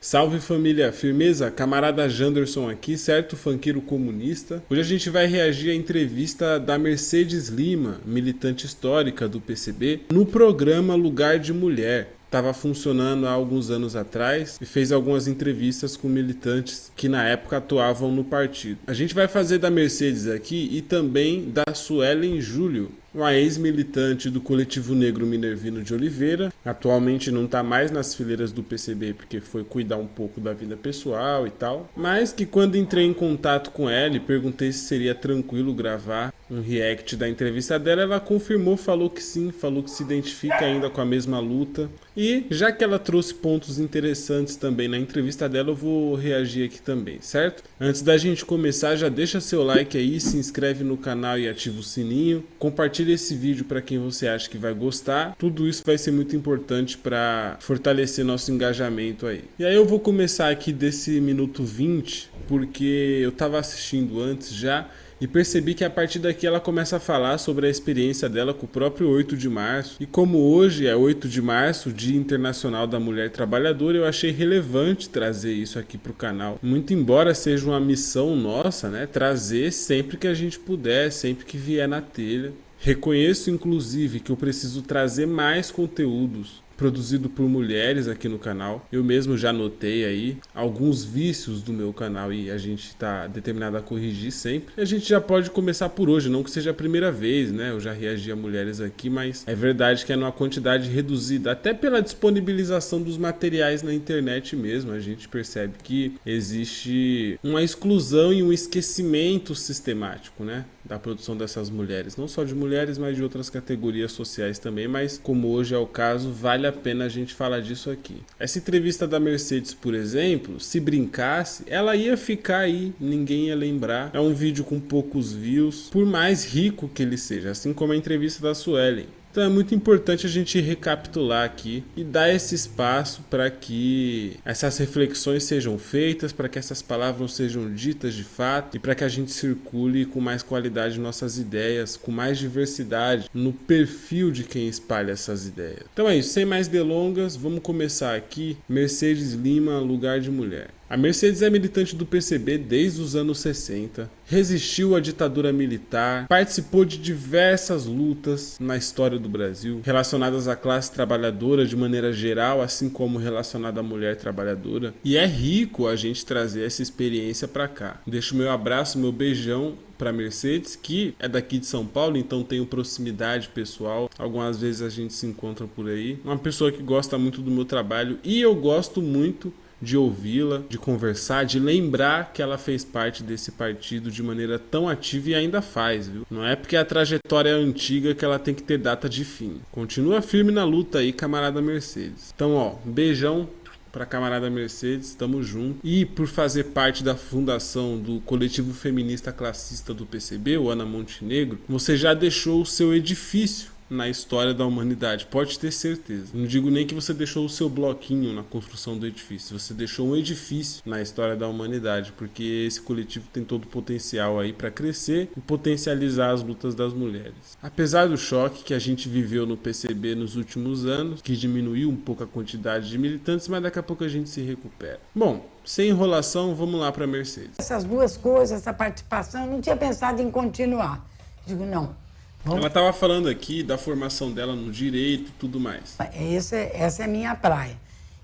Salve família, firmeza? Camarada Janderson aqui, certo? Funkeiro comunista. Hoje a gente vai reagir à entrevista da Mercedes Lima, militante histórica do PCB, no programa Lugar de Mulher. Estava funcionando há alguns anos atrás e fez algumas entrevistas com militantes que na época atuavam no partido. A gente vai fazer da Mercedes aqui e também da Suelen Júlio, uma ex-militante do Coletivo Negro Minervino de Oliveira. Atualmente não está mais nas fileiras do PCB porque foi cuidar um pouco da vida pessoal e tal. Mas que quando entrei em contato com ela e perguntei se seria tranquilo gravar um react da entrevista dela, ela confirmou, falou que sim, falou que se identifica ainda com a mesma luta. E já que ela trouxe pontos interessantes também na entrevista dela, eu vou reagir aqui também, certo? Antes da gente começar, já deixa seu like aí, se inscreve no canal e ativa o sininho. Compartilha esse vídeo para quem você acha que vai gostar. Tudo isso vai ser muito importante para fortalecer nosso engajamento aí. E aí eu vou começar aqui desse minuto 20, porque eu estava assistindo antes já e percebi que a partir daqui ela começa a falar sobre a experiência dela com o próprio 8 de março. E como hoje é 8 de março, Dia Internacional da Mulher Trabalhadora, eu achei relevante trazer isso aqui para o canal. Muito embora seja uma missão nossa, né, trazer sempre que a gente puder, sempre que vier na telha. Reconheço inclusive que eu preciso trazer mais conteúdos produzido por mulheres aqui no canal. Eu mesmo já notei aí alguns vícios do meu canal e a gente está determinado a corrigir sempre. E a gente já pode começar por hoje, não que seja a primeira vez, né? Eu já reagi a mulheres aqui, mas é verdade que é numa quantidade reduzida, até pela disponibilização dos materiais na internet mesmo. A gente percebe que existe uma exclusão e um esquecimento sistemático, né, da produção dessas mulheres. Não só de mulheres, mas de outras categorias sociais também, mas como hoje é o caso, vale a pena a gente falar disso aqui. Essa entrevista da Mercedes, por exemplo, se brincasse, ela ia ficar aí, ninguém ia lembrar. É um vídeo com poucos views, por mais rico que ele seja, assim como a entrevista da Suelen. Então é muito importante a gente recapitular aqui e dar esse espaço para que essas reflexões sejam feitas, para que essas palavras sejam ditas de fato e para que a gente circule com mais qualidade nossas ideias, com mais diversidade no perfil de quem espalha essas ideias. Então é isso, sem mais delongas, vamos começar aqui. Mercedes Lima, Lugar de Mulher. A Mercedes é militante do PCB desde os anos 60, resistiu à ditadura militar, participou de diversas lutas na história do Brasil, relacionadas à classe trabalhadora de maneira geral, assim como relacionada à mulher trabalhadora. E é rico a gente trazer essa experiência para cá. Deixo meu abraço, meu beijão para Mercedes, que é daqui de São Paulo, então tenho proximidade pessoal. Algumas vezes a gente se encontra por aí. Uma pessoa que gosta muito do meu trabalho e eu gosto muito de ouvi-la, de conversar, de lembrar que ela fez parte desse partido de maneira tão ativa e ainda faz, viu? Não é porque a trajetória é antiga que ela tem que ter data de fim. Continua firme na luta aí, camarada Mercedes. Então, ó, um beijão pra camarada Mercedes, tamo junto. E por fazer parte da fundação do coletivo feminista classista do PCB, o Ana Montenegro, você já deixou o seu edifício na história da humanidade, pode ter certeza. Não digo nem que você deixou o seu bloquinho na construção do edifício, você deixou um edifício na história da humanidade, porque esse coletivo tem todo o potencial aí para crescer e potencializar as lutas das mulheres. Apesar do choque que a gente viveu no PCB nos últimos anos, que diminuiu um pouco a quantidade de militantes, mas daqui a pouco a gente se recupera. Bom, sem enrolação, vamos lá para Mercedes. Essas duas coisas, essa participação, eu não tinha pensado em continuar. Digo, não. Ela estava falando aqui da formação dela no direito e tudo mais. Essa é a minha praia.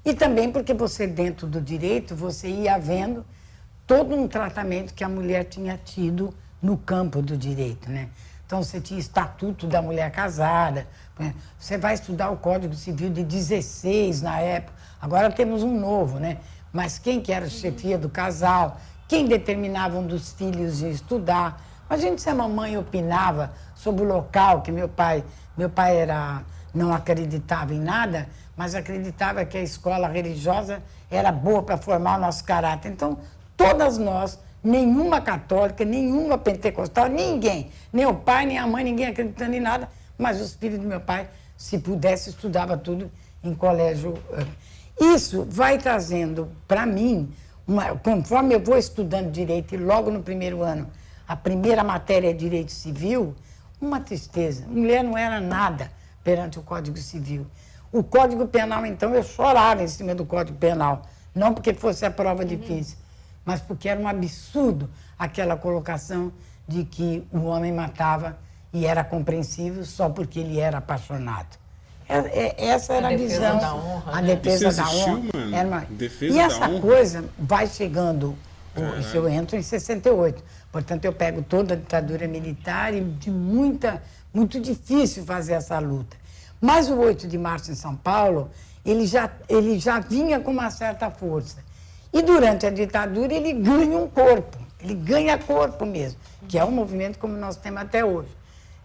E também porque você, dentro do direito, você ia vendo todo um tratamento que a mulher tinha tido no campo do direito, né? Então, você tinha Estatuto da Mulher Casada, né? Você vai estudar o Código Civil de 16 na época, agora temos um novo, né? Mas quem que era a chefia do casal, quem determinava um dos filhos de estudar. Imagina se a mamãe opinava sobre o local, que meu pai não acreditava em nada, mas acreditava que a escola religiosa era boa para formar o nosso caráter. Então, todas nós, nenhuma católica, nenhuma pentecostal, ninguém, nem o pai, nem a mãe, ninguém acreditando em nada, mas os filhos do meu pai, se pudesse, estudava tudo em colégio. Isso vai trazendo para mim, conforme eu vou estudando direito, e logo no primeiro ano, a primeira matéria é direito civil, uma tristeza. Mulher não era nada perante o Código Civil. O Código Penal, então, eu chorava em cima do Código Penal. Não porque fosse a prova difícil, mas porque era um absurdo aquela colocação de que o homem matava e era compreensível só porque ele era apaixonado. Essa era a visão. Da honra, a né? defesa Isso da existiu, honra. mano? Era Defesa e da essa honra? coisa vai chegando. Caralho. Eu entro em 68. Portanto, eu pego toda a ditadura militar e muito difícil fazer essa luta. Mas o 8 de março em São Paulo, ele já vinha com uma certa força. E durante a ditadura ele ganha um corpo, ele ganha corpo mesmo, que é um movimento como nós temos até hoje.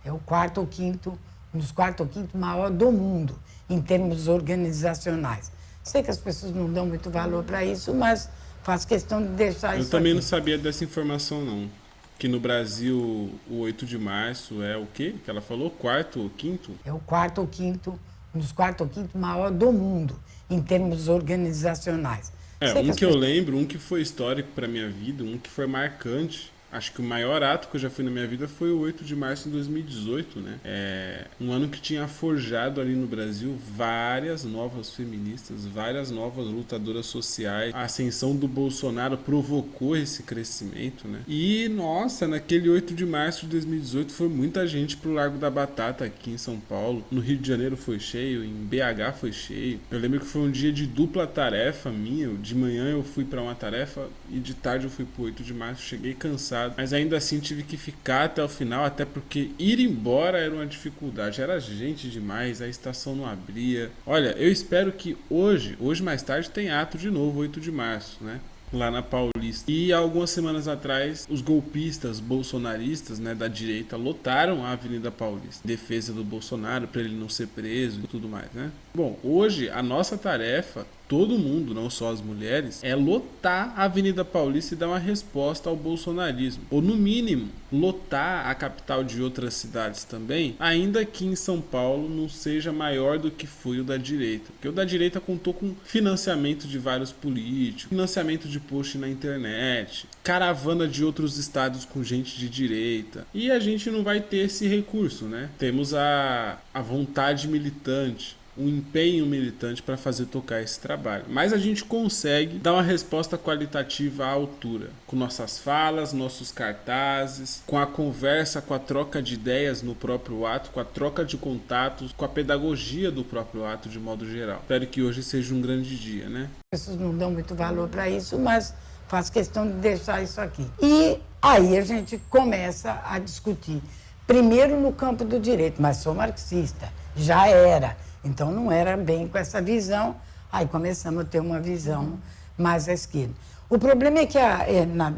É o quarto ou quinto, um dos quarto ou quinto maior do mundo, em termos organizacionais. Sei que as pessoas não dão muito valor para isso, mas faço questão de deixar isso Eu também aqui. não sabia dessa informação, não. Que no Brasil o 8 de março é o quê? Que ela falou? Quarto ou quinto? É o quarto ou quinto, um dos quarto ou quinto maior do mundo, em termos organizacionais. É, Sei um as que eu pessoas- lembro, um que foi histórico pra minha vida, um que foi marcante. Acho que o maior ato que eu já fui na minha vida foi o 8 de março de 2018, né? É um ano que tinha forjado ali no Brasil várias novas feministas, várias novas lutadoras sociais. A ascensão do Bolsonaro provocou esse crescimento, né? E, nossa, naquele 8 de março de 2018 foi muita gente pro Largo da Batata aqui em São Paulo. No Rio de Janeiro foi cheio, em BH foi cheio. Eu lembro que foi um dia de dupla tarefa minha. De manhã eu fui pra uma tarefa e de tarde eu fui pro 8 de março. Cheguei cansado. Mas ainda assim tive que ficar até o final, até porque ir embora era uma dificuldade. Era gente demais, a estação não abria. Olha, eu espero que hoje mais tarde, tem ato de novo, 8 de março, né? Lá na Paulista. E algumas semanas atrás, os golpistas bolsonaristas, né, da direita lotaram a Avenida Paulista. Defesa do Bolsonaro, para ele não ser preso e tudo mais, né? Bom, hoje a nossa tarefa, todo mundo, não só as mulheres, é lotar a Avenida Paulista e dar uma resposta ao bolsonarismo. Ou no mínimo, lotar a capital de outras cidades também, ainda que em São Paulo não seja maior do que foi o da direita. Porque o da direita contou com financiamento de vários políticos, financiamento de post na internet, caravana de outros estados com gente de direita. E a gente não vai ter esse recurso, né? Temos a vontade militante, um empenho militante para fazer tocar esse trabalho. Mas a gente consegue dar uma resposta qualitativa à altura, com nossas falas, nossos cartazes, com a conversa, com a troca de ideias no próprio ato, com a troca de contatos, com a pedagogia do próprio ato de modo geral. Espero que hoje seja um grande dia, né? As pessoas não dão muito valor para isso, mas faço questão de deixar isso aqui. E aí a gente começa a discutir. Primeiro no campo do direito, mas sou marxista, já era. Então não era bem com essa visão, aí começamos a ter uma visão mais à esquerda. O problema é que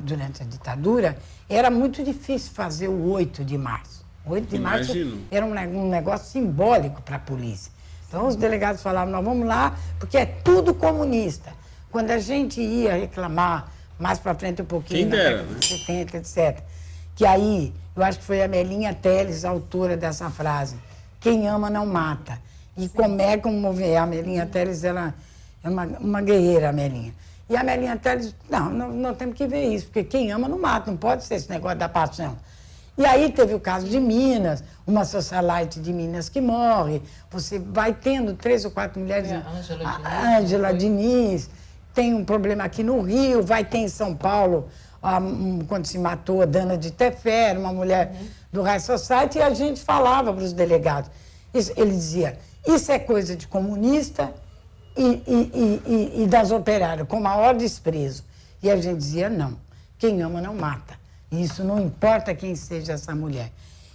durante a ditadura era muito difícil fazer o 8 de março. O 8 de março era um negócio simbólico para a polícia. Então os delegados falavam, nós vamos lá, porque é tudo comunista. Quando a gente ia reclamar, mais para frente um pouquinho, quem dera, né? 70, etc. Que aí, eu acho que foi a Melinha Teles, a autora dessa frase, quem ama não mata. E como é a Melinha Teles, ela é uma guerreira, a Melinha. E a Melinha Teles, não temos que ver isso, porque quem ama não mata, não pode ser esse negócio da paixão. E aí teve o caso de Minas, uma socialite de Minas que morre, você vai tendo 3 ou 4 mulheres, a Ângela Diniz, tem um problema aqui no Rio, vai ter em São Paulo, quando se matou a Dana de Tefé, uma mulher do High Society, e a gente falava para os delegados. Ele dizia, isso é coisa de comunista e das operárias, com maior desprezo. E a gente dizia, não, quem ama não mata. Isso não importa quem seja essa mulher.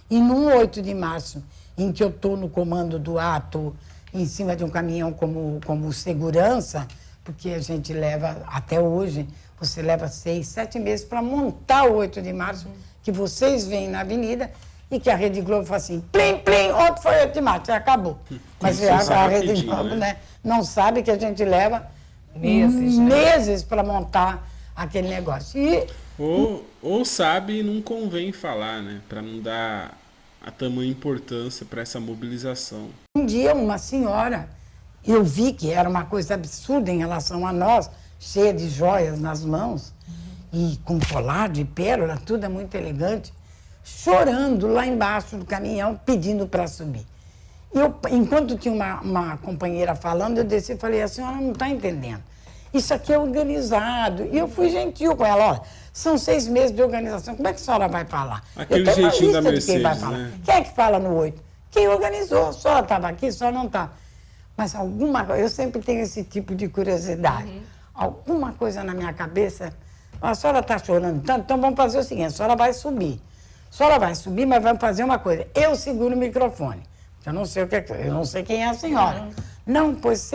E no 8 de março, em que eu estou no comando do ato, em cima de um caminhão como segurança, porque a gente leva, até hoje, você leva 6, 7 meses para montar o 8 de março, que vocês veem na avenida, e que a Rede Globo fala assim, plim, plim, ontem foi 8 de março, já acabou. Mas a Rede Globo, né, não sabe que a gente leva meses para montar aquele negócio. Ou sabe e não convém falar, né? Para não dar a tamanha importância para essa mobilização. Um dia uma senhora, eu vi que era uma coisa absurda em relação a nós, cheia de joias nas mãos, e com colar de pérola, tudo é muito elegante, chorando lá embaixo do caminhão, pedindo para subir. Enquanto tinha uma companheira falando, eu desci e falei, a senhora não está entendendo. isso aqui é organizado. E eu fui gentil com ela, olha, são 6 meses de organização, como é que a senhora vai falar? Aquele jeitinho da Mercedes, quem vai falar. né? Quem é que fala no 8? Quem organizou, a senhora estava aqui, a senhora não está. Mas alguma coisa, eu sempre tenho esse tipo de curiosidade. Alguma coisa na minha cabeça, a senhora está chorando tanto, então vamos fazer o seguinte, a senhora vai subir. A senhora vai subir, mas vamos fazer uma coisa, eu seguro o microfone. Eu não sei o que é, eu não sei quem é a senhora. Não, pois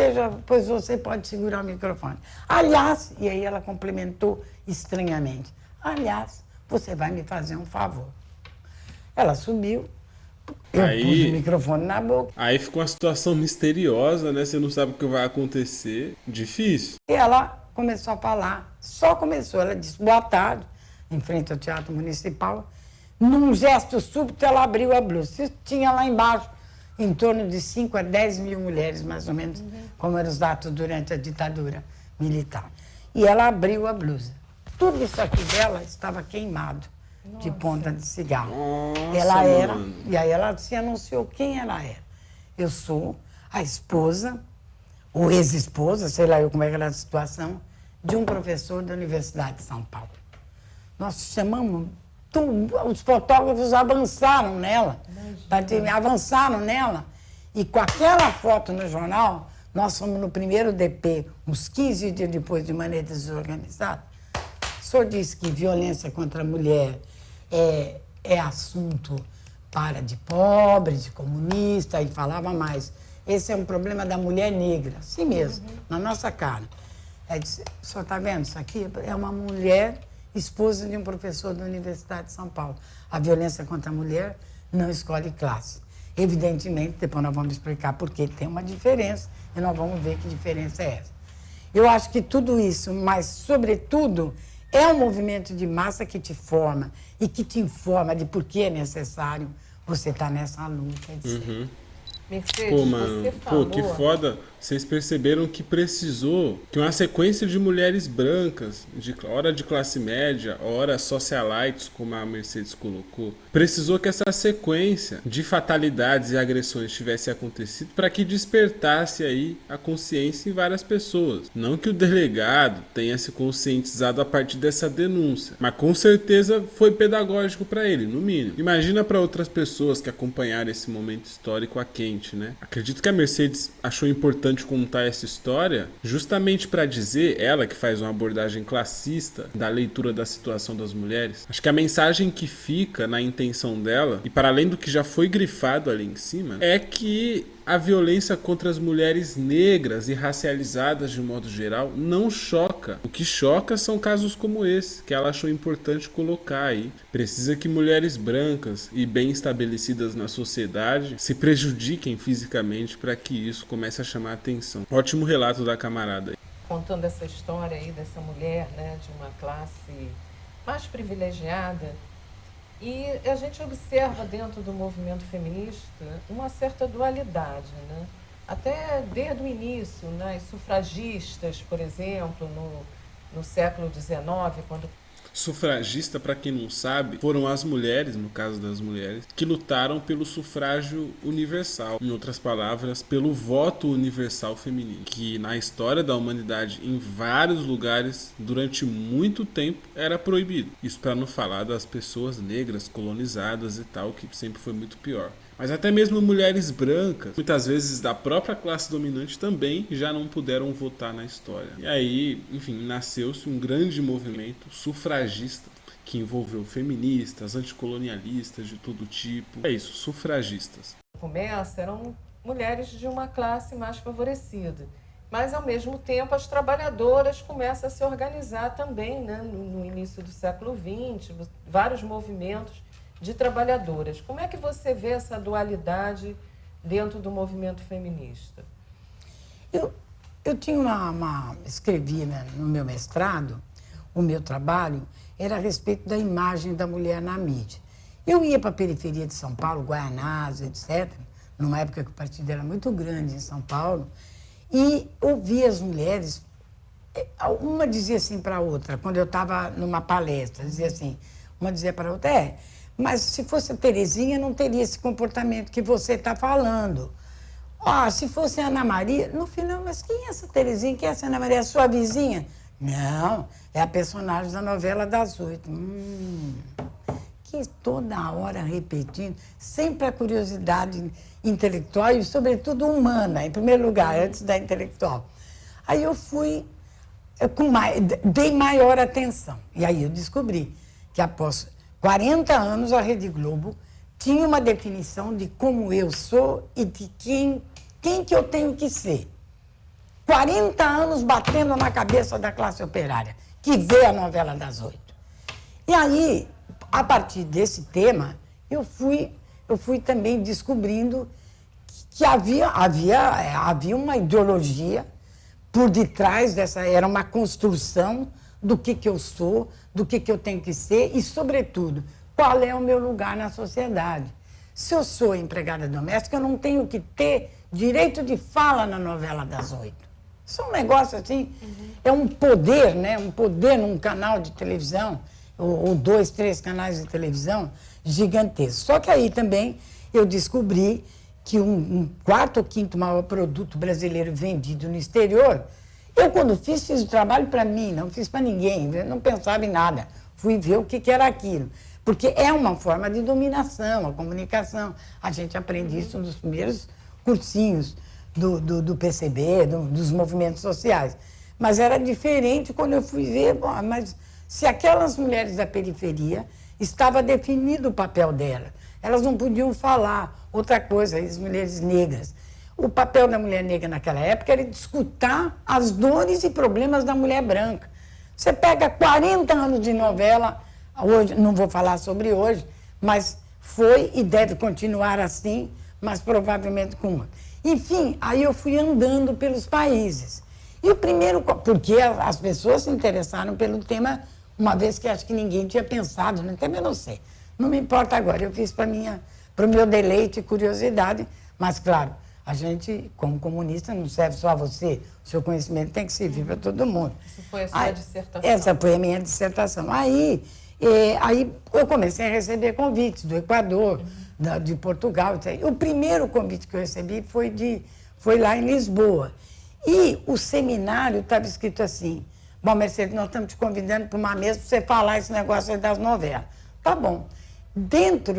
você pode segurar o microfone. Aliás, e aí ela complementou estranhamente, aliás, você vai me fazer um favor. Ela subiu, eu pus o microfone na boca. Aí ficou uma situação misteriosa, né? Você não sabe o que vai acontecer. Difícil. E ela começou a falar, só começou, ela disse boa tarde, em frente ao Teatro Municipal. Num gesto súbito, ela abriu a blusa. Tinha lá embaixo em torno de 5 a 10 mil mulheres, mais ou menos, como eram os dados durante a ditadura militar. E ela abriu a blusa. Tudo isso aqui dela estava queimado, de ponta de cigarro. Nossa, ela era, mano. e aí ela se anunciou quem ela era. Eu sou a esposa, ou ex-esposa, sei lá eu como é que era a situação, de um professor da Universidade de São Paulo. Nós chamamos, os fotógrafos avançaram nela, avançaram nela, e com aquela foto no jornal, nós fomos no primeiro DP, uns 15 dias depois, de maneira desorganizada. O senhor disse que violência contra a mulher é assunto de pobre, de comunista, e falava mais. Esse é um problema da mulher negra, assim mesmo, na nossa cara. O senhor está vendo isso aqui? É uma mulher esposa de um professor da Universidade de São Paulo. A violência contra a mulher não escolhe classe. Evidentemente, depois nós vamos explicar por que tem uma diferença e nós vamos ver que diferença é essa. Eu acho que tudo isso, mas, sobretudo, é um movimento de massa que te forma e que te informa de por que é necessário você estar nessa luta, etc. Mercedes, Pô, mano, você falou... que foda. Vocês perceberam que precisou que uma sequência de mulheres brancas, hora de classe média, hora socialites, como a Mercedes colocou, precisou que essa sequência de fatalidades e agressões tivesse acontecido para que despertasse aí a consciência em várias pessoas. Não que o delegado tenha se conscientizado a partir dessa denúncia, mas com certeza foi pedagógico para ele, no mínimo. Imagina para outras pessoas que acompanharam esse momento histórico a quente, né? Acredito que a Mercedes achou importante contar essa história justamente para dizer, ela que faz uma abordagem classista da leitura da situação das mulheres, acho que a mensagem que fica na intenção dela, e para além do que já foi grifado ali em cima, é que a violência contra as mulheres negras e racializadas de modo geral não choca. O que choca são casos como esse, que ela achou importante colocar aí. Precisa que mulheres brancas e bem estabelecidas na sociedade se prejudiquem fisicamente para que isso comece a chamar a atenção. Ótimo relato da camarada aí. Contando essa história aí dessa mulher, né, de uma classe mais privilegiada, e a gente observa dentro do movimento feminista uma certa dualidade, né? Até desde o início, né, as sufragistas, por exemplo, no século XIX, quando... Sufragista, para quem não sabe, foram as mulheres, no caso das mulheres, que lutaram pelo sufrágio universal. Em outras palavras, pelo voto universal feminino, que na história da humanidade, em vários lugares, durante muito tempo, era proibido. Isso para não falar das pessoas negras colonizadas e tal, que sempre foi muito pior. Mas até mesmo mulheres brancas, muitas vezes da própria classe dominante, também já não puderam votar na história. E aí, enfim, nasceu-se um grande movimento sufragista que envolveu feministas, anticolonialistas de todo tipo. É isso, sufragistas. Começa, eram mulheres de uma classe mais favorecida. Mas, ao mesmo tempo, as trabalhadoras começam a se organizar também, né? No início do século XX, vários movimentos de trabalhadoras. Como é que você vê essa dualidade dentro do movimento feminista? Eu tinha escrevi, né, no meu mestrado, o meu trabalho era a respeito da imagem da mulher na mídia. Eu ia para a periferia de São Paulo, Guaianazes, etc., numa época que o partido era muito grande em São Paulo, e ouvia as mulheres, uma dizia assim para a outra, quando eu estava numa palestra, dizia assim, uma dizia para a outra, mas se fosse a Terezinha não teria esse comportamento que você está falando. Ah, se fosse Ana Maria, no final, mas quem é essa Terezinha? Quem é essa Ana Maria? É sua vizinha? Não, é a personagem da novela das 8. Que toda hora repetindo, sempre a curiosidade intelectual e, sobretudo, humana, em primeiro lugar, antes da intelectual. Aí eu fui, dei maior atenção. E aí eu descobri que após 40 anos a Rede Globo tinha uma definição de como eu sou e de quem que eu tenho que ser. 40 anos batendo na cabeça da classe operária, que vê a novela das 8. E aí, a partir desse tema, eu fui também descobrindo que havia uma ideologia por detrás dessa, era uma construção do que eu sou, do que eu tenho que ser e, sobretudo, qual é o meu lugar na sociedade. Se eu sou empregada doméstica, eu não tenho que ter direito de fala na novela das 8. Isso é um negócio assim, é um poder, né? Um poder num canal de televisão, ou 2, 3 canais de televisão, gigantesco. Só que aí também eu descobri que um quarto ou quinto maior produto brasileiro vendido no exterior, eu quando fiz o trabalho para mim, não fiz para ninguém, eu não pensava em nada. Fui ver o que era aquilo. Porque é uma forma de dominação, a comunicação. A gente aprende isso nos primeiros cursinhos do PCB, dos movimentos sociais. Mas era diferente quando eu fui ver, bom, mas se aquelas mulheres da periferia, estava definido o papel delas. Elas não podiam falar. Outra coisa, as mulheres negras. O papel da mulher negra naquela época era de escutar as dores e problemas da mulher branca. Você pega 40 anos de novela, hoje, não vou falar sobre hoje, mas foi e deve continuar assim, mas provavelmente com uma. Enfim, aí eu fui andando pelos países. E o primeiro, porque as pessoas se interessaram pelo tema, uma vez que acho que ninguém tinha pensado, né? Também não sei. Não me importa agora, eu fiz para o meu deleite e curiosidade, mas claro, a gente, como comunista, não serve só a você, o seu conhecimento tem que servir para todo mundo. Isso foi a sua dissertação? Essa foi a minha dissertação. Aí eu comecei a receber convites do Equador, de Portugal. O primeiro convite que eu recebi foi lá em Lisboa. E o seminário estava escrito assim: bom, Mercedes, nós estamos te convidando para uma mesa para você falar esse negócio aí das novelas. Tá bom. Dentro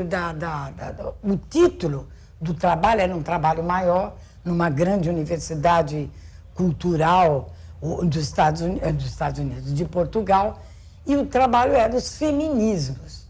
o título do trabalho era um trabalho maior, numa grande universidade cultural dos Estados Unidos, de Portugal, e o trabalho era os feminismos.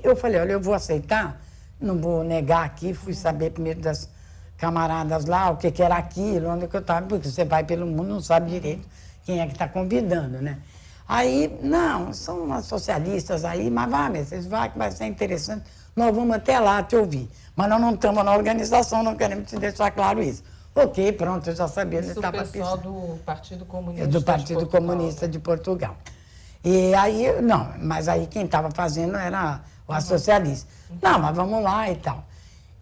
Eu falei, olha, eu vou aceitar, não vou negar aqui, fui saber primeiro das camaradas lá, o que era aquilo, onde que eu estava, porque você vai pelo mundo, não sabe direito quem é que está convidando, né? Aí, não, são umas socialistas aí, mas vocês vão, que vai ser interessante, nós vamos até lá te ouvir. Mas nós não estamos na organização, não queremos te deixar claro isso. Ok, pronto, eu já sabia onde estava pensando. Isso o pessoal do Partido Comunista do Partido Comunista de Portugal. E aí, não, mas aí quem estava fazendo era a socialista. Não, mas vamos lá e tal.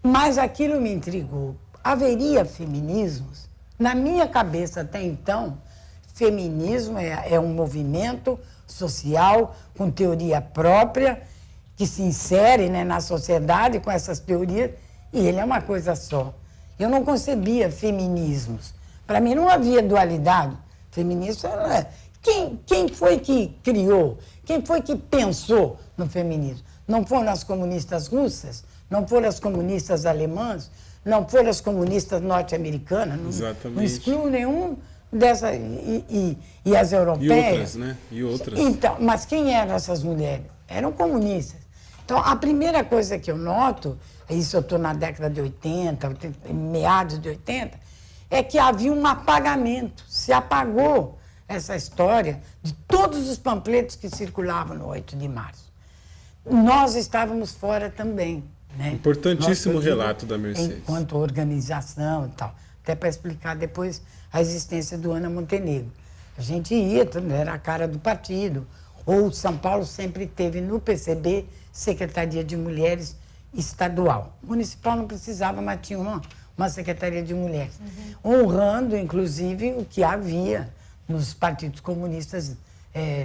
Mas aquilo me intrigou. Haveria feminismos? Na minha cabeça até então, feminismo é um movimento social com teoria própria, que se insere, né, na sociedade com essas teorias, e ele é uma coisa só. Eu não concebia feminismos. Para mim não havia dualidade. Feminismo era... Quem foi que criou? Quem foi que pensou no feminismo? Não foram as comunistas russas? Não foram as comunistas alemãs? Não foram as comunistas norte-americanas? Exatamente. Não excluo nenhum dessas... E as europeias. E outras, né? E outras. Então, mas quem eram essas mulheres? Eram comunistas. Então, a primeira coisa que eu noto, isso eu estou na década de 80, meados de 80, é que havia um apagamento. Se apagou essa história de todos os panfletos que circulavam no 8 de março. Nós estávamos fora também. Né? Importantíssimo relato da Mercedes. Enquanto organização e tal. Até para explicar depois a existência do Ana Montenegro. A gente ia, era a cara do partido. Ou São Paulo sempre teve no PCB Secretaria de Mulheres estadual. Municipal não precisava, mas tinha uma Secretaria de Mulheres. Honrando, inclusive, o que havia nos partidos comunistas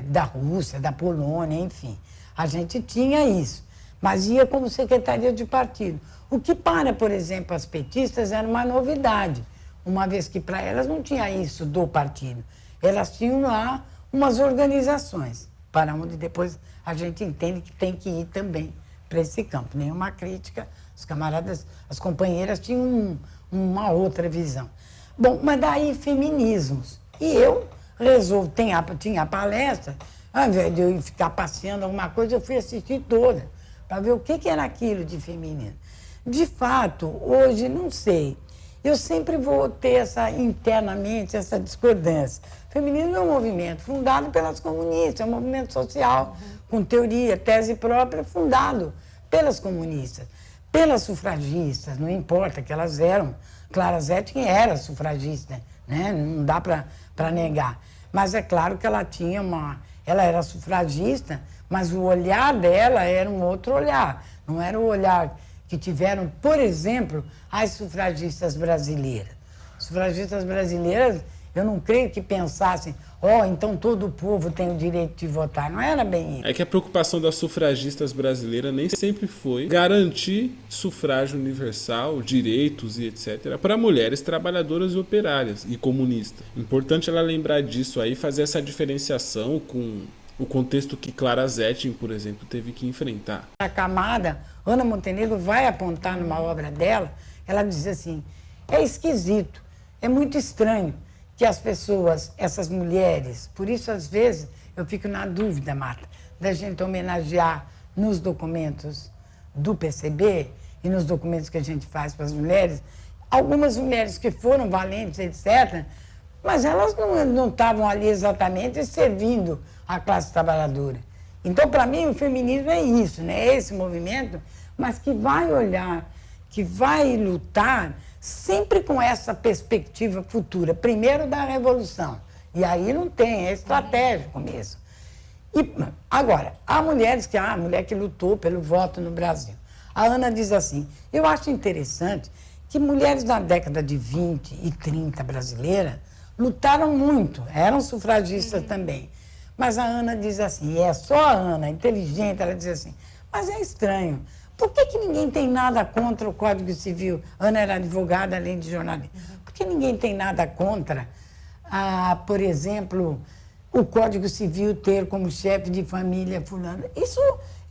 da Rússia, da Polônia, enfim. A gente tinha isso, mas ia como secretaria de partido. O que para, por exemplo, as petistas era uma novidade, uma vez que para elas não tinha isso do partido. Elas tinham lá umas organizações, para onde depois a gente entende que tem que ir também para esse campo. Nenhuma crítica, os camaradas, as companheiras tinham uma outra visão. Bom, mas daí feminismos. E eu resolvo, tinha a palestra, ao invés de eu ficar passeando alguma coisa, eu fui assistir toda, para ver o que era aquilo de feminismo. De fato, hoje, não sei, eu sempre vou ter internamente essa discordância. O feminismo é um movimento fundado pelas comunistas, é um movimento social, com teoria, tese própria, fundado pelas comunistas, pelas sufragistas, não importa que elas eram. Clara Zetkin era sufragista, né? Não dá para negar. Mas é claro que ela tinha ela era sufragista, mas o olhar dela era um outro olhar. Não era o olhar que tiveram, por exemplo, as sufragistas brasileiras. Sufragistas brasileiras, eu não creio que pensassem, então todo o povo tem o direito de votar. Não era bem isso. É que a preocupação das sufragistas brasileiras nem sempre foi garantir sufrágio universal, direitos e etc. para mulheres trabalhadoras e operárias e comunistas. Importante ela lembrar disso aí, fazer essa diferenciação com o contexto que Clara Zetkin, por exemplo, teve que enfrentar. A camada, Ana Montenegro vai apontar numa obra dela, ela diz assim, é esquisito, é muito estranho que as pessoas, essas mulheres, por isso às vezes eu fico na dúvida, Marta, da gente homenagear nos documentos do PCB e nos documentos que a gente faz para as mulheres, algumas mulheres que foram valentes, etc., mas elas não estavam ali exatamente servindo a classe trabalhadora. Então, para mim, o feminismo é isso, né? É esse movimento, mas que vai olhar, que vai lutar sempre com essa perspectiva futura. Primeiro da revolução, e aí não tem, é estratégico mesmo. E, agora, há mulheres a mulher que lutou pelo voto no Brasil. A Ana diz assim, eu acho interessante que mulheres da década de 20 e 30 brasileira lutaram muito, eram sufragistas também. Mas a Ana diz assim, e é só a Ana, inteligente, ela diz assim, mas é estranho, por que ninguém tem nada contra o Código Civil? Ana era advogada, além de jornalista. Por que ninguém tem nada contra, por exemplo, o Código Civil ter como chefe de família fulano? Isso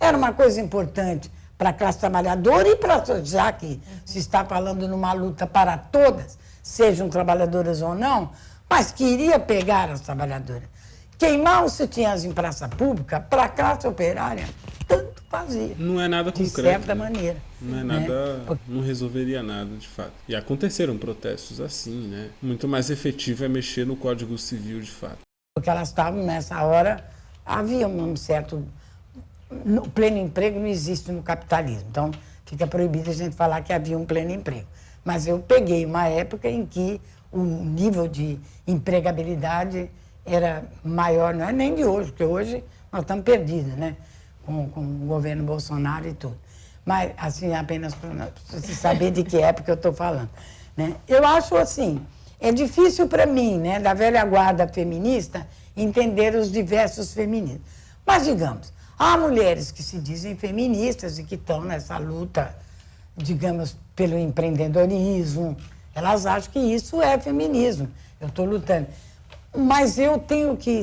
era uma coisa importante para a classe trabalhadora e para, já que se está falando numa luta para todas, sejam trabalhadoras ou não, mas que iria pegar as trabalhadoras. Queimar os sutiãs em praça pública, para a classe operária, tanto fazia. Não é nada concreto. De certa maneira. Não é nada, não resolveria nada, de fato. E aconteceram protestos assim, né? Muito mais efetivo é mexer no Código Civil, de fato. Porque elas estavam, nessa hora, havia um certo... O pleno emprego não existe no capitalismo, então fica proibido a gente falar que havia um pleno emprego. Mas eu peguei uma época em que o nível de empregabilidade era maior, não é nem de hoje, porque hoje nós estamos perdidos, né? Com o governo Bolsonaro e tudo. Mas, assim, apenas para você saber de que época eu estou falando, né? Eu acho assim, é difícil para mim, né, da velha guarda feminista, entender os diversos feminismos. Mas, digamos, há mulheres que se dizem feministas e que estão nessa luta, digamos, pelo empreendedorismo. Elas acham que isso é feminismo. Eu estou lutando. Mas eu tenho que,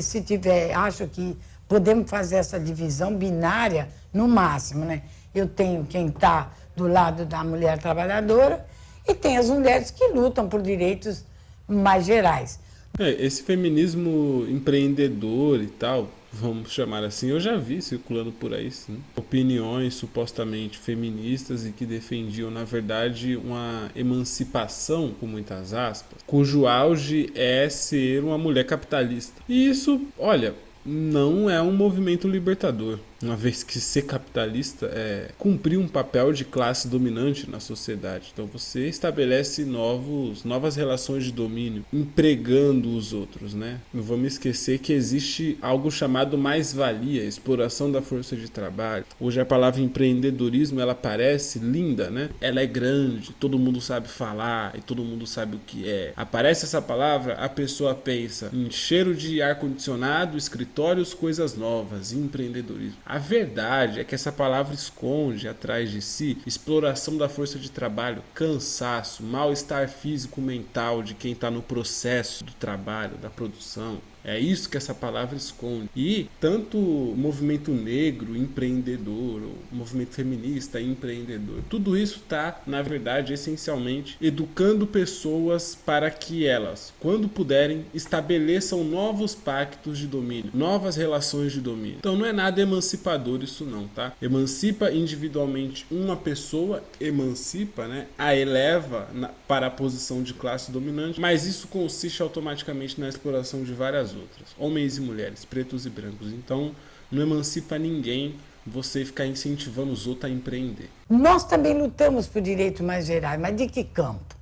acho que podemos fazer essa divisão binária no máximo, né? Eu tenho quem está do lado da mulher trabalhadora e tem as mulheres que lutam por direitos mais gerais. Esse feminismo empreendedor e tal, vamos chamar assim, eu já vi circulando por aí, sim. Opiniões supostamente feministas e que defendiam, na verdade, uma emancipação, com muitas aspas, cujo auge é ser uma mulher capitalista. E isso, olha, não é um movimento libertador, uma vez que ser capitalista é cumprir um papel de classe dominante na sociedade. Então você estabelece novas relações de domínio, empregando os outros, né? Não vamos esquecer que existe algo chamado mais-valia, exploração da força de trabalho. Hoje a palavra empreendedorismo, ela parece linda, né? Ela é grande, todo mundo sabe falar e todo mundo sabe o que é. Aparece essa palavra, a pessoa pensa em cheiro de ar-condicionado, escritórios, coisas novas, empreendedorismo. A verdade é que essa palavra esconde atrás de si exploração da força de trabalho, cansaço, mal-estar físico, mental de quem está no processo do trabalho, da produção. É isso que essa palavra esconde. E tanto o movimento negro, empreendedor, o movimento feminista, empreendedor, tudo isso está, na verdade, essencialmente educando pessoas para que elas, quando puderem, estabeleçam novos pactos de domínio, novas relações de domínio. Então não é nada emancipador isso não, tá? Emancipa individualmente uma pessoa, emancipa, né? A eleva para a posição de classe dominante, mas isso consiste automaticamente na exploração de várias outras, homens e mulheres, pretos e brancos. Então não emancipa ninguém você ficar incentivando os outros a empreender. Nós também lutamos por direitos mais gerais, mas de que campo?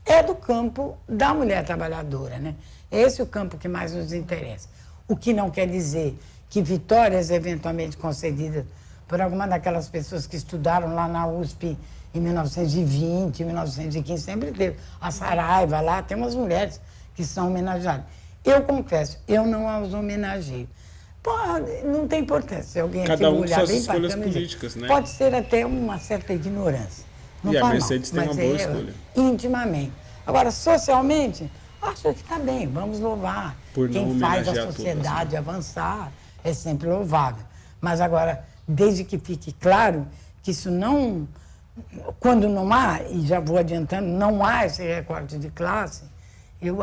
É do campo da mulher trabalhadora, né? Esse é o campo que mais nos interessa. O que não quer dizer que vitórias eventualmente concedidas por alguma daquelas pessoas que estudaram lá na USP em 1920, 1915, sempre teve. A Saraiva lá, tem umas mulheres que são homenageadas. Eu confesso, eu não as homenageio. Pô, não tem importância se alguém Cada aqui um com olhar suas bem escolhas bacana, políticas, né? pode ser até uma certa ignorância. Não E a faz Mercedes mal, tem uma mas boa escolha. Intimamente. Agora, socialmente, acho que está bem, vamos louvar. Por não Quem faz a homenagear sociedade avançar é sempre louvável. Mas agora, desde que fique claro que isso não... Quando não há, e já vou adiantando, não há esse recorte de classe, eu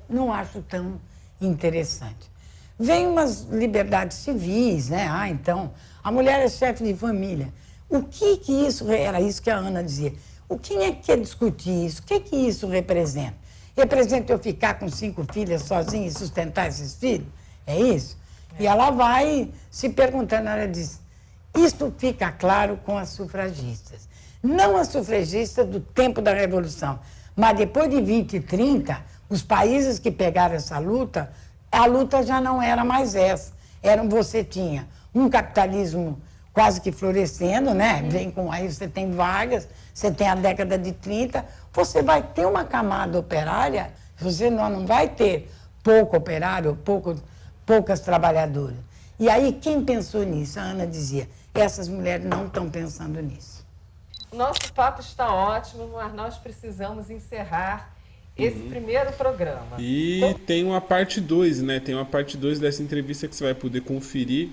não acho tão interessante. Vem umas liberdades civis, né? Ah, então, a mulher é chefe de família. O que isso... Era isso que a Ana dizia. Quem é que quer discutir isso? O que isso representa? Representa eu ficar com 5 filhas sozinha e sustentar esses filhos? É isso? E ela vai se perguntando, ela diz, isto fica claro com as sufragistas. Não as sufragistas do tempo da Revolução, mas depois de 20 e 30, os países que pegaram essa luta, a luta já não era mais essa. Você tinha um capitalismo quase que florescendo, né? Vem com aí, você tem Vargas, você tem a década de 30, você vai ter uma camada operária, você não vai ter pouco operário, poucas trabalhadoras. E aí, quem pensou nisso? A Ana dizia, essas mulheres não estão pensando nisso. Nosso papo está ótimo, mas nós precisamos encerrar esse primeiro programa. E tem uma parte 2, né? Tem uma parte 2 dessa entrevista que você vai poder conferir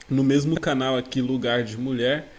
no mesmo canal aqui, Lugar de Mulher.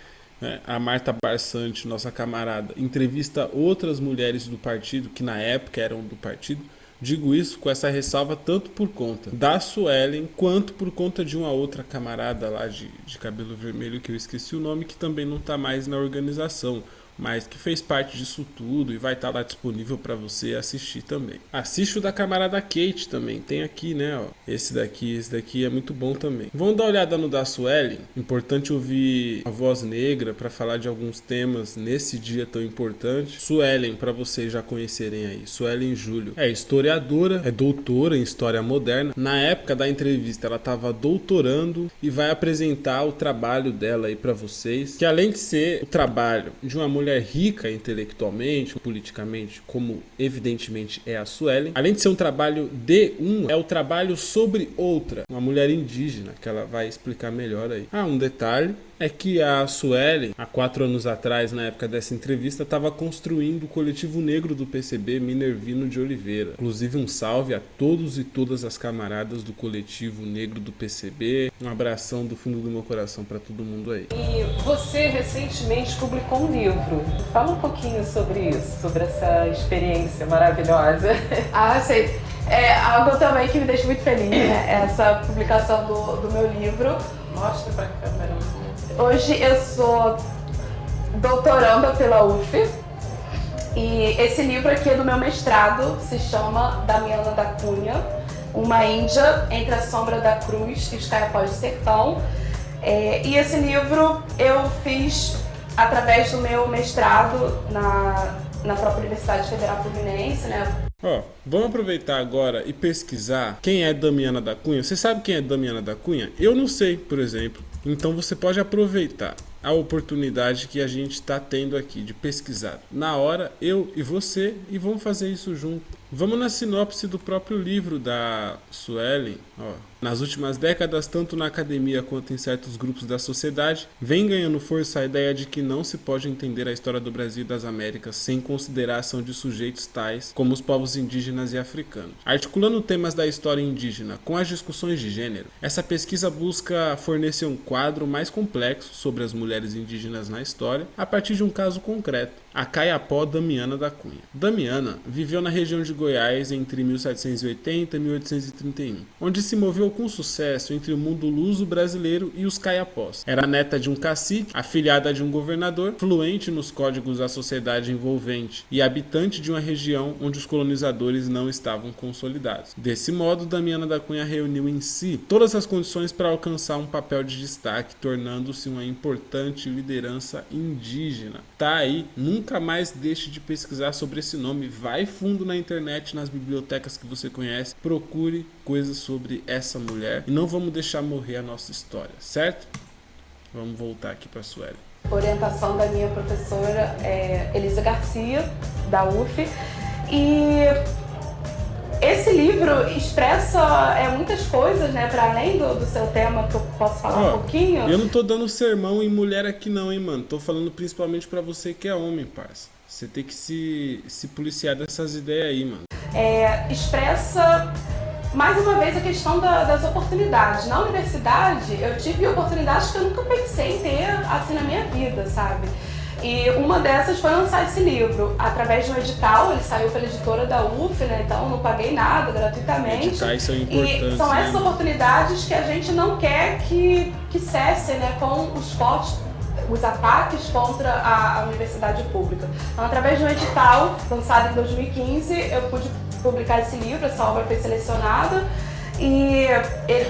A Marta Barsante, nossa camarada, entrevista outras mulheres do partido, que na época eram do partido. Digo isso com essa ressalva tanto por conta da Suelen, quanto por conta de uma outra camarada lá de cabelo vermelho, que eu esqueci o nome, que também não está mais na organização, mas que fez parte disso tudo e vai estar lá disponível para você assistir também. Assiste o da camarada Kate também, tem aqui, né, ó. Esse daqui é muito bom também. Vamos dar uma olhada no da Suelen. Importante ouvir a voz negra para falar de alguns temas nesse dia tão importante. Suelen, para vocês já conhecerem aí, Suelen Júlio. É historiadora, é doutora em História Moderna. Na época da entrevista ela estava doutorando e vai apresentar o trabalho dela aí para vocês, que além de ser o trabalho de uma mulher rica intelectualmente, politicamente, como evidentemente é a Suelen, além de ser um trabalho de uma, é o trabalho sobre outra, uma mulher indígena, que ela vai explicar melhor aí. Um detalhe é que a Suelen, há 4 anos atrás, na época dessa entrevista, estava construindo o coletivo negro do PCB, Minervino de Oliveira. Inclusive um salve a todos e todas as camaradas do coletivo negro do PCB. Um abração do fundo do meu coração para todo mundo aí. E você recentemente publicou um livro. Fala um pouquinho sobre isso, sobre essa experiência maravilhosa. Sei. É algo também que me deixa muito feliz, né? Essa publicação do meu livro. Mostra pra câmera. Hoje eu sou doutoranda pela UF e esse livro aqui é do meu mestrado, se chama Damiana da Cunha, uma Índia entre a sombra da cruz e os carapós do sertão. E esse livro eu fiz através do meu mestrado na própria Universidade Federal Fluminense, né? Vamos aproveitar agora e pesquisar quem é Damiana da Cunha. Você sabe quem é Damiana da Cunha? Eu não sei, por exemplo. Então você pode aproveitar a oportunidade que a gente está tendo aqui de pesquisar na hora, eu e você, e vamos fazer isso junto. Vamos na sinopse do próprio livro da Suelen. Ó. Nas últimas décadas, tanto na academia quanto em certos grupos da sociedade, vem ganhando força a ideia de que não se pode entender a história do Brasil e das Américas sem consideração de sujeitos tais como os povos indígenas e africanos. Articulando temas da história indígena com as discussões de gênero, essa pesquisa busca fornecer um quadro mais complexo sobre as mulheres indígenas na história a partir de um caso concreto, a Caiapó Damiana da Cunha. Damiana viveu na região de Goiás entre 1780 e 1831, onde se moveu com sucesso entre o mundo luso brasileiro e os caiapós. Era neta de um cacique, afilhada de um governador, fluente nos códigos da sociedade envolvente e habitante de uma região onde os colonizadores não estavam consolidados. Desse modo, Damiana da Cunha reuniu em si todas as condições para alcançar um papel de destaque, tornando-se uma importante liderança indígena. Tá aí, nunca mais deixe de pesquisar sobre esse nome, vai fundo na internet, nas bibliotecas que você conhece, procure coisas sobre essa mulher e não vamos deixar morrer a nossa história, certo? Vamos voltar aqui para a Sueli. Orientação da minha professora Elisa Garcia, da UF, e esse livro expressa muitas coisas, né, para além do seu tema, que eu posso falar um pouquinho. Eu não tô dando sermão em mulher aqui não, hein, mano, tô falando principalmente para você que é homem, parça. Você tem que se policiar dessas ideias aí, mano. Expressa mais uma vez a questão das oportunidades. Na universidade, eu tive oportunidades que eu nunca pensei em ter assim na minha vida, sabe? E uma dessas foi lançar esse livro através de um edital. Ele saiu pela editora da UF, né? Então não paguei nada, gratuitamente. Editais são importantes, e são essas oportunidades que a gente não quer que cessem, né? Com os cortes, os ataques contra a universidade pública. Então, através de um edital lançado em 2015, eu pude publicar esse livro. Essa obra foi selecionada e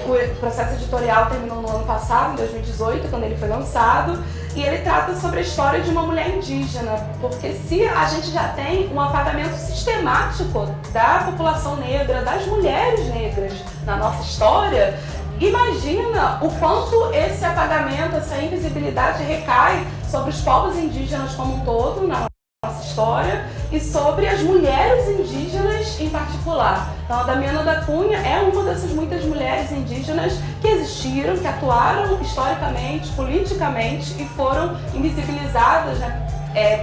o processo editorial terminou no ano passado, em 2018, quando ele foi lançado, e ele trata sobre a história de uma mulher indígena, porque se a gente já tem um apagamento sistemático da população negra, das mulheres negras na nossa história, imagina o quanto esse apagamento, essa invisibilidade recai sobre os povos indígenas como um todo na nossa história e sobre as mulheres indígenas em particular. Então, a Damiana da Cunha é uma dessas muitas mulheres indígenas que existiram, que atuaram historicamente, politicamente e foram invisibilizadas, né,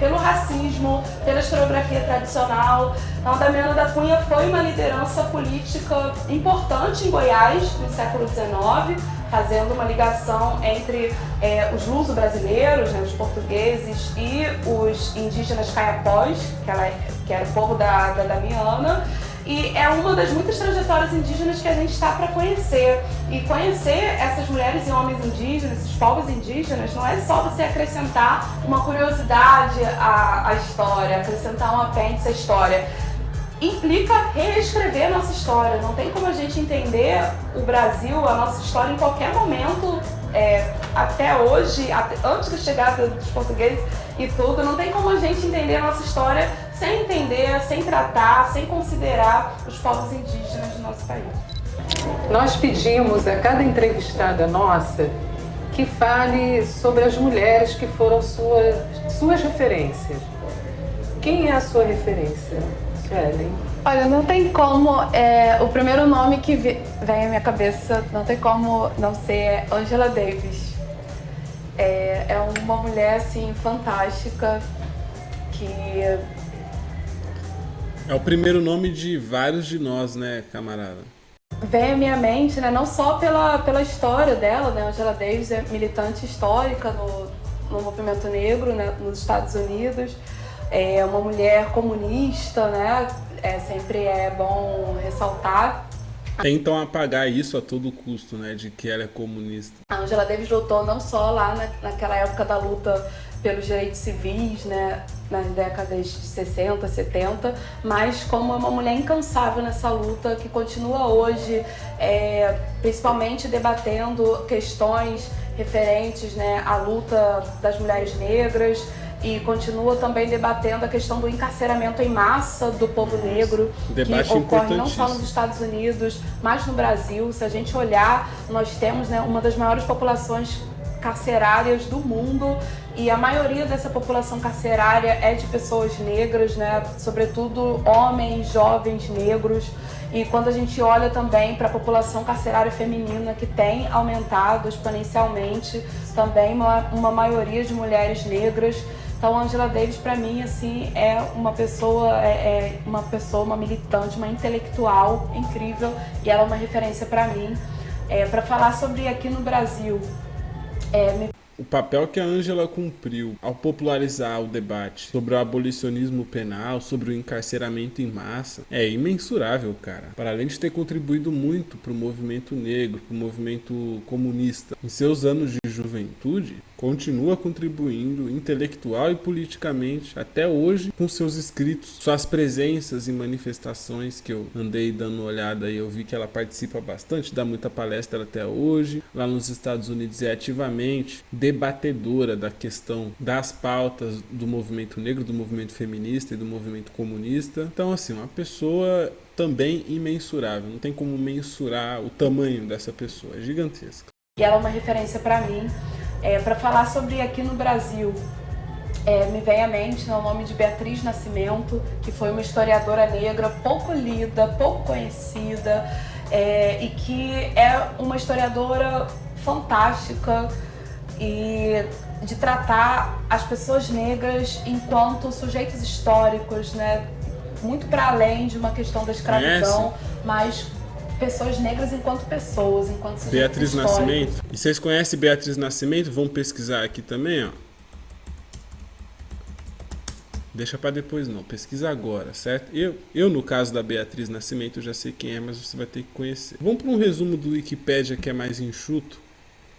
pelo racismo, pela historiografia tradicional. Então, a Damiana da Cunha foi uma liderança política importante em Goiás no século XIX, fazendo uma ligação entre os luso-brasileiros, né, os portugueses, e os indígenas caiapós, que era o povo da Damiana. E é uma das muitas trajetórias indígenas que a gente está para conhecer. E conhecer essas mulheres e homens indígenas, esses povos indígenas, não é só você acrescentar uma curiosidade à história, acrescentar um apêndice à história. Implica reescrever a nossa história. Não tem como a gente entender o Brasil, a nossa história em qualquer momento, até hoje, antes da chegada dos portugueses e tudo, não tem como a gente entender a nossa história sem entender, sem tratar, sem considerar os povos indígenas do nosso país. Nós pedimos a cada entrevistada nossa que fale sobre as mulheres que foram suas referências. Quem é a sua referência, Suelen? Olha, não tem como, o primeiro nome que vem à minha cabeça, não tem como não ser Angela Davis. É uma mulher, assim, fantástica, que... É o primeiro nome de vários de nós, né, camarada? Vem à minha mente, né, não só pela história dela, né, Angela Davis é militante histórica no movimento negro, né, nos Estados Unidos, é uma mulher comunista, né, sempre é bom ressaltar. Tentam apagar isso a todo custo, né, de que ela é comunista. A Angela Davis lutou não só lá naquela época da luta pelos direitos civis, né, nas décadas de 60, 70, mas como uma mulher incansável nessa luta, que continua hoje, principalmente debatendo questões referentes, né, à luta das mulheres negras, e continua também debatendo a questão do encarceramento em massa do povo negro, que ocorre não só nos Estados Unidos, mas no Brasil. Se a gente olhar, nós temos, né, uma das maiores populações carcerárias do mundo, e a maioria dessa população carcerária é de pessoas negras, né? Sobretudo homens, jovens negros. E quando a gente olha também para a população carcerária feminina, que tem aumentado exponencialmente, também uma maioria de mulheres negras. Então, Angela Davis, para mim, assim, é uma pessoa, uma militante, uma intelectual incrível, e ela é uma referência para mim. Para falar sobre aqui no Brasil, O papel que a Ângela cumpriu ao popularizar o debate sobre o abolicionismo penal, sobre o encarceramento em massa, é imensurável, cara. Para além de ter contribuído muito para o movimento negro, para o movimento comunista, em seus anos de juventude, continua contribuindo intelectual e politicamente até hoje com seus escritos, suas presenças em manifestações que eu andei dando uma olhada e eu vi que ela participa bastante, dá muita palestra até hoje. Lá nos Estados Unidos é ativamente debatedora da questão das pautas do movimento negro, do movimento feminista e do movimento comunista. Então, assim, uma pessoa também imensurável, não tem como mensurar o tamanho dessa pessoa, é gigantesca. E ela é uma referência para mim. Para falar sobre aqui no Brasil, me vem à mente o nome de Beatriz Nascimento, que foi uma historiadora negra pouco lida, pouco conhecida, e que é uma historiadora fantástica e de tratar as pessoas negras enquanto sujeitos históricos, né? Muito para além de uma questão da escravidão, mas pessoas negras enquanto pessoas, enquanto sujeitos Beatriz históricos. Nascimento. E vocês conhecem Beatriz Nascimento? Vamos pesquisar aqui também, ó. Deixa pra depois não, pesquisa agora, certo? Eu no caso da Beatriz Nascimento, eu já sei quem é, mas você vai ter que conhecer. Vamos para um resumo do Wikipédia que é mais enxuto.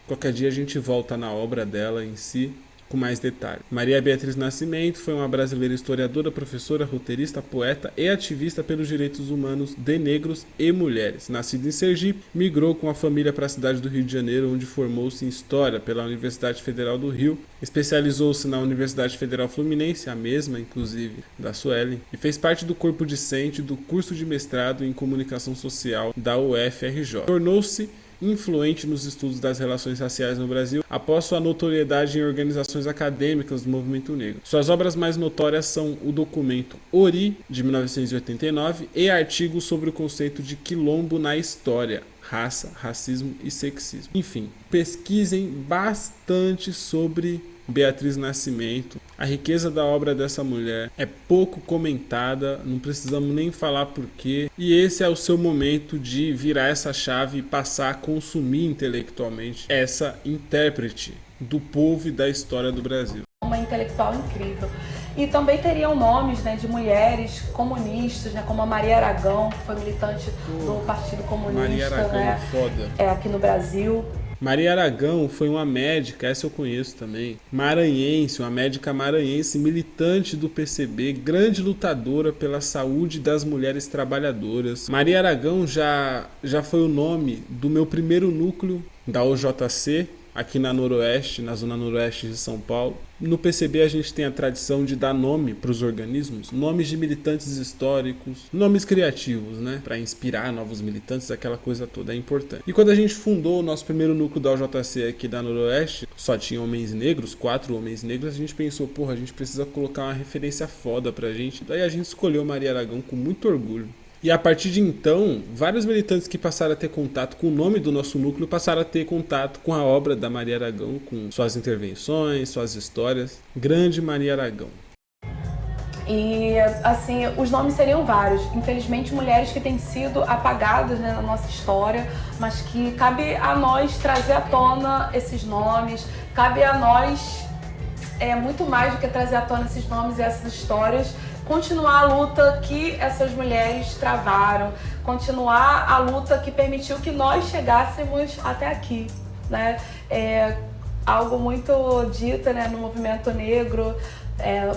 Qualquer dia a gente volta na obra dela em si, com mais detalhes. Maria Beatriz Nascimento foi uma brasileira historiadora, professora, roteirista, poeta e ativista pelos direitos humanos de negros e mulheres. Nascida em Sergipe, migrou com a família para a cidade do Rio de Janeiro, onde formou-se em História pela Universidade Federal do Rio, especializou-se na Universidade Federal Fluminense, a mesma, inclusive, da Suelen, e fez parte do corpo discente do curso de mestrado em Comunicação Social da UFRJ. Tornou-se influente nos estudos das relações raciais no Brasil após sua notoriedade em organizações acadêmicas do movimento negro. Suas obras mais notórias são o documento Ori, de 1989, e artigos sobre o conceito de quilombo na história, raça, racismo e sexismo. Enfim, pesquisem bastante sobre Beatriz Nascimento. A riqueza da obra dessa mulher é pouco comentada, não precisamos nem falar porquê. E esse é o seu momento de virar essa chave e passar a consumir intelectualmente essa intérprete do povo e da história do Brasil. Uma intelectual incrível. E também teriam nomes, né, de mulheres comunistas, né, como a Maria Aragão, que foi militante do Partido Comunista, Maria Aragão, né, foda. aqui no Brasil. Maria Aragão foi uma médica, essa eu conheço também, maranhense, uma médica maranhense, militante do PCB, grande lutadora pela saúde das mulheres trabalhadoras. Maria Aragão já foi o nome do meu primeiro núcleo da OJC, aqui na Noroeste, na zona noroeste de São Paulo. No PCB a gente tem a tradição de dar nome para os organismos, nomes de militantes históricos, nomes criativos, né? Para inspirar novos militantes, aquela coisa toda é importante. E quando a gente fundou o nosso primeiro núcleo da OJC aqui da Noroeste, só tinha homens negros, 4 homens negros, a gente pensou, porra, a gente precisa colocar uma referência foda pra gente. Daí a gente escolheu Maria Aragão com muito orgulho. E a partir de então, vários militantes que passaram a ter contato com o nome do nosso núcleo passaram a ter contato com a obra da Maria Aragão, com suas intervenções, suas histórias. Grande Maria Aragão. E, assim, os nomes seriam vários. Infelizmente, mulheres que têm sido apagadas, né, na nossa história, mas que cabe a nós trazer à tona esses nomes, cabe a nós, muito mais do que trazer à tona esses nomes e essas histórias, continuar a luta que essas mulheres travaram, continuar a luta que permitiu que nós chegássemos até aqui, né? Algo muito dito, né, no movimento negro,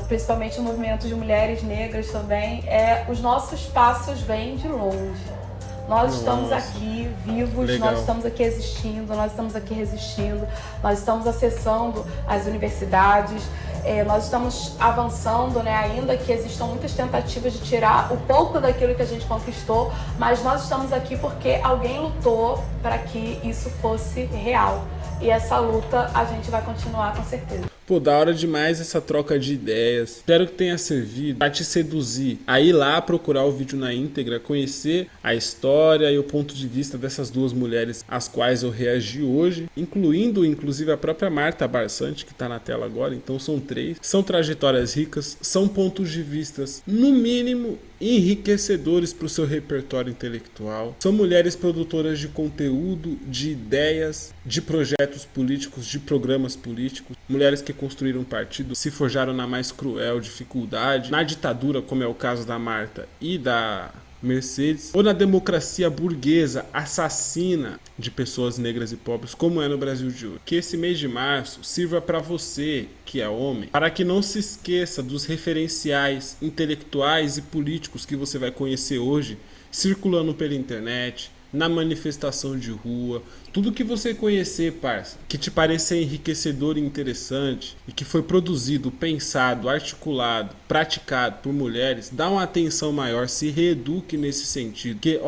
principalmente no movimento de mulheres negras também, os nossos passos vêm de longe. Nós estamos aqui vivos, legal. Nós estamos aqui existindo, nós estamos aqui resistindo, nós estamos acessando as universidades, nós estamos avançando, né, ainda que existam muitas tentativas de tirar o pouco daquilo que a gente conquistou, mas nós estamos aqui porque alguém lutou para que isso fosse real. e essa luta a gente vai continuar com certeza. Pô, da hora demais essa troca de ideias. Espero que tenha servido para te seduzir a ir lá procurar o vídeo na íntegra, conhecer a história e o ponto de vista dessas duas mulheres às quais eu reagi hoje, incluindo inclusive a própria Marta Barsante, que está na tela agora. Então são 3. São trajetórias ricas, são pontos de vistas, no mínimo, enriquecedores para o seu repertório intelectual. São mulheres produtoras de conteúdo, de ideias, de projetos políticos, de programas políticos. Mulheres que construíram um partido, se forjaram na mais cruel dificuldade, na ditadura, como é o caso da Marta e da Mercedes, ou na democracia burguesa assassina de pessoas negras e pobres, como é no Brasil de hoje. Que esse mês de março sirva para você, que é homem, para que não se esqueça dos referenciais intelectuais e políticos que você vai conhecer hoje, circulando pela internet, na manifestação de rua, tudo que você conhecer, parça, que te parecer enriquecedor e interessante e que foi produzido, pensado, articulado, praticado por mulheres, dá uma atenção maior, se reeduque nesse sentido, que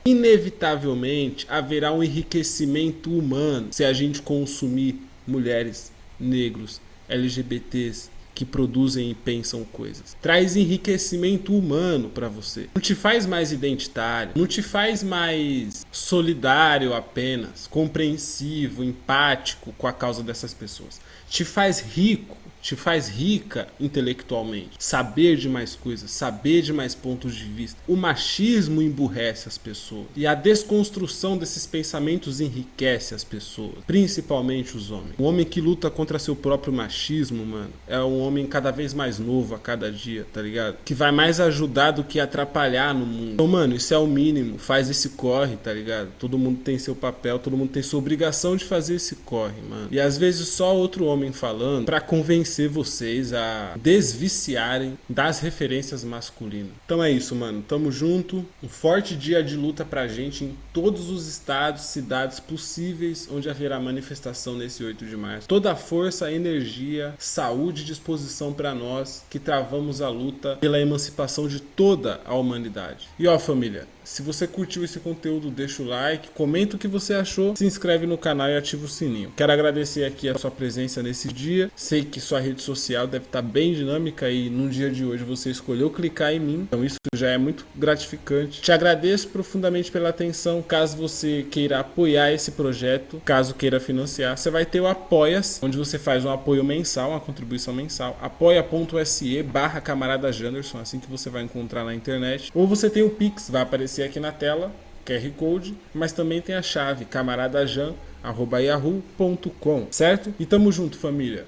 inevitavelmente haverá um enriquecimento humano se a gente consumir mulheres, negros, LGBTs, que produzem e pensam coisas. Traz enriquecimento humano para você. Não te faz mais identitário, não te faz mais solidário apenas, compreensivo, empático com a causa dessas pessoas. Te faz rico, te faz rica intelectualmente. Saber de mais coisas, saber de mais pontos de vista. O machismo emburrece as pessoas. E a desconstrução desses pensamentos enriquece as pessoas, principalmente os homens. O homem que luta contra seu próprio machismo, mano, é um homem cada vez mais novo a cada dia, tá ligado? Que vai mais ajudar do que atrapalhar no mundo. Então, mano, isso é o mínimo. Faz esse corre, tá ligado? Todo mundo tem seu papel, todo mundo tem sua obrigação de fazer esse corre, mano. E às vezes só outro homem falando pra convencer vocês a desviciarem das referências masculinas. Então é isso, mano. Tamo junto. Um forte dia de luta pra gente em todos os estados, cidades possíveis onde haverá manifestação nesse 8 de março. Toda a força, energia, saúde e disposição pra nós que travamos a luta pela emancipação de toda a humanidade. E ó, família, se você curtiu esse conteúdo, deixa o like, comenta o que você achou, se inscreve no canal e ativa o sininho. Quero agradecer aqui a sua presença nesse dia. Sei que sua rede social deve estar bem dinâmica e no dia de hoje você escolheu clicar em mim. Então isso já é muito gratificante. Te agradeço profundamente pela atenção. Caso você queira apoiar esse projeto, caso queira financiar, você vai ter o Apoia-se, onde você faz um apoio mensal, uma contribuição mensal. apoia.se/camarada Janderson, assim que você vai encontrar na internet. Ou você tem o Pix, vai aparecer aqui na tela, QR Code, mas também tem a chave camaradajan@yahoo.com, certo? E tamo junto, família.